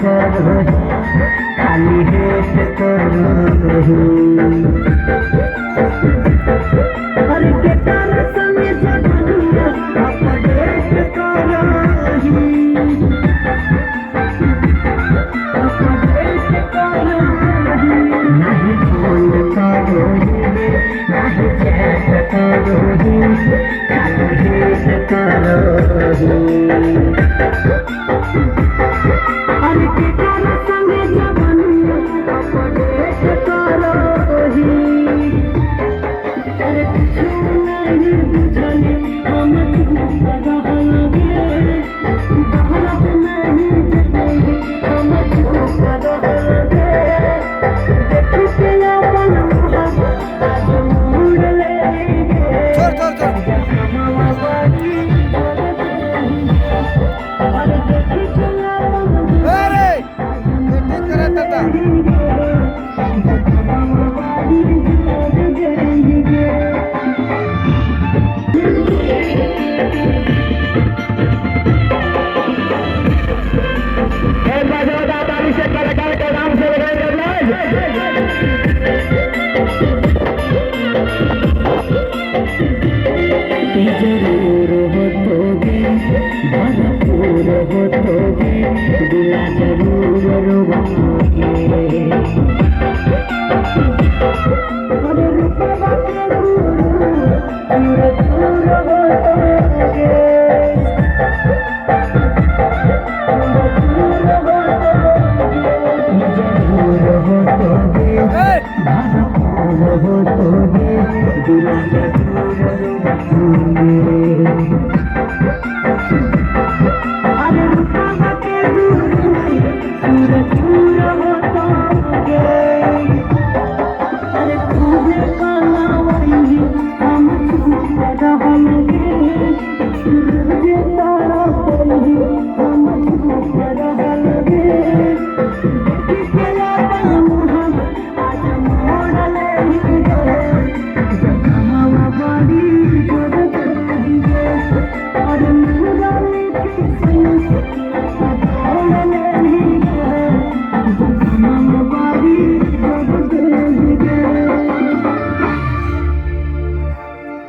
करो खाली हेट करो और के तार संग जगनिया अपडेट करो अपडेट करो नहीं फोन करो नहीं चैट करो खाली हेट करो और के तार संग जगनिया अपडेट करो अरे कुछ नहीं बुझले हम तुम रहलगे भारत नहीं जगे हम तुम रहलगे देख के अपन आज मुड़ लेंगे हमारी और देख के अरे ये करत था जरूर होतोगे भरपूर होतोगे दिला जरूर रुबाओगे और रुपवा के गुरु दूर होतोगे जरूर होतोगे भरपूर होतोगे दिला जरूर रुबाओगे अरे रुपवा के गुरु दूर होतोगे अरे तुझे पालावही हम तुम रहलगे तुझे तारा वही हम तुम रहलगे देख के अपन हम आज मोड़ लेंगे जगहवा बड़ी जोर करेंगे और मुरारी के संग